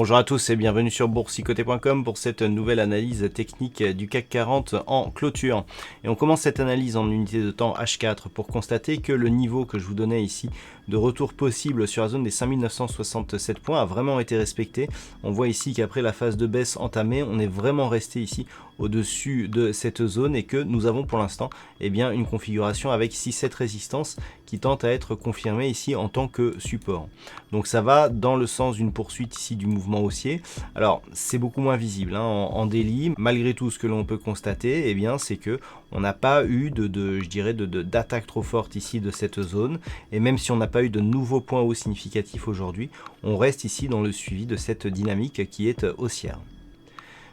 Bonjour à tous et bienvenue sur boursicoté.com pour cette nouvelle analyse technique du CAC 40 en clôture. Et on commence cette analyse en unité de temps H4 pour constater que le niveau que je vous donnais ici de retour possible sur la zone des 5967 points a vraiment été respecté. On voit ici qu'après la phase de baisse entamée, on est vraiment resté ici au-dessus de cette zone et que nous avons pour l'instant une configuration avec ici cette résistance qui tente à être confirmée ici en tant que support. Donc ça va dans le sens d'une poursuite ici du mouvement haussier. Alors c'est beaucoup moins visible en daily. Malgré tout, ce que l'on peut constater, c'est que on n'a pas eu d'attaque trop forte ici de cette zone. Et même si on n'a pas eu de nouveaux points hauts significatifs aujourd'hui, on reste ici dans le suivi de cette dynamique qui est haussière.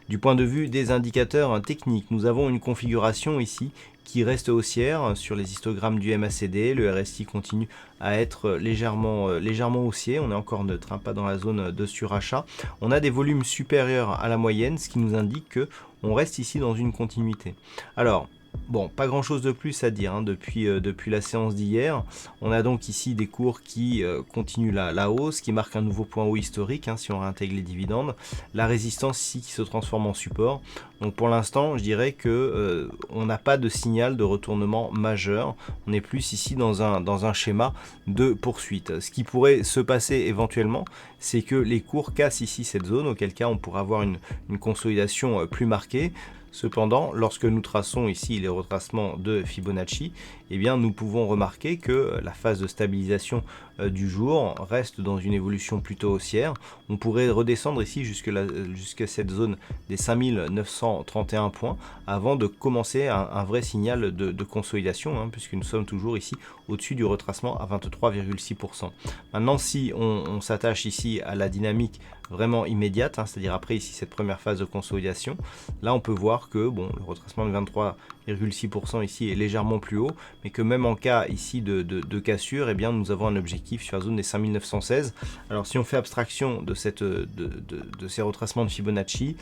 Du point de vue des indicateurs techniques, nous avons une configuration ici qui reste haussière sur les histogrammes du MACD. Le RSI continue à être légèrement haussier. On est encore neutre, pas dans la zone de surachat. On a des volumes supérieurs à la moyenne, ce qui nous indique que on reste ici dans une continuité. Alors, bon, pas grand chose de plus à dire depuis la séance d'hier. On a donc ici des cours qui continuent la hausse, qui marquent un nouveau point haut historique si on réintègre les dividendes. La résistance ici qui se transforme en support. Donc pour l'instant, je dirais que on n'a pas de signal de retournement majeur. On est plus ici dans un schéma de poursuite. Ce qui pourrait se passer éventuellement, c'est que les cours cassent ici cette zone, auquel cas on pourrait avoir une consolidation plus marquée. Cependant, lorsque nous traçons ici les retracements de Fibonacci, nous pouvons remarquer que la phase de stabilisation du jour reste dans une évolution plutôt haussière. On pourrait redescendre ici jusqu'à cette zone des 5931 points avant de commencer un vrai signal de consolidation, puisque nous sommes toujours ici au-dessus du retracement à 23,6%. Maintenant, si on s'attache ici à la dynamique vraiment immédiate, c'est-à-dire après ici cette première phase de consolidation, là on peut voir que le retracement de 23,6% ici est légèrement plus haut, mais que même en cas ici de cassure, nous avons un objectif sur la zone des 5916. Alors si on fait abstraction de ces retracements de Fibonacci,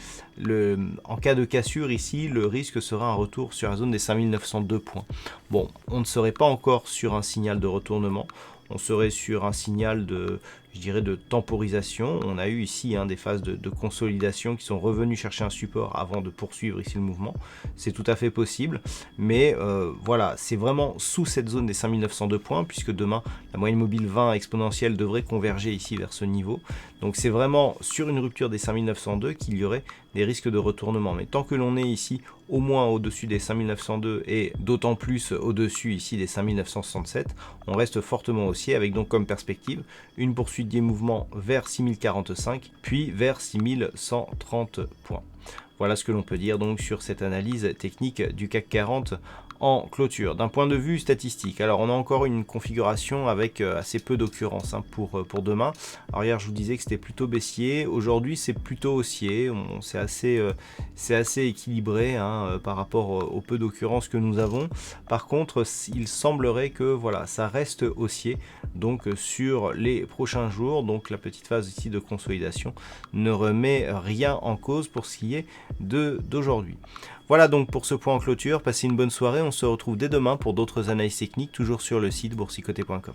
en cas de cassure ici, le risque sera un retour sur la zone des 5902 points. Bon, on ne serait pas encore sur un signal de retournement, on serait sur un signal de temporisation. On a eu ici des phases de consolidation qui sont revenues chercher un support avant de poursuivre ici le mouvement. C'est tout à fait possible, mais voilà, c'est vraiment sous cette zone des 5902 points, puisque demain, la moyenne mobile 20 exponentielle devrait converger ici vers ce niveau. Donc c'est vraiment sur une rupture des 5902 qu'il y aurait des risques de retournement. Mais tant que l'on est ici au moins au-dessus des 5902 et d'autant plus au-dessus ici des 5967, on reste fortement haussier avec donc comme perspective une poursuite des mouvements vers 6045 puis vers 6130 points. Voilà ce que l'on peut dire donc sur cette analyse technique du CAC 40 en clôture. D'un point de vue statistique, alors on a encore une configuration avec assez peu d'occurrences pour demain. Alors hier je vous disais que c'était plutôt baissier, aujourd'hui c'est plutôt haussier, c'est assez équilibré par rapport au peu d'occurrences que nous avons. Par contre, il semblerait que voilà, ça reste haussier donc sur les prochains jours. Donc la petite phase ici de consolidation ne remet rien en cause pour ce qui est d'aujourd'hui. Voilà donc pour ce point en clôture, passez une bonne soirée, on se retrouve dès demain pour d'autres analyses techniques, toujours sur le site boursicoté.com.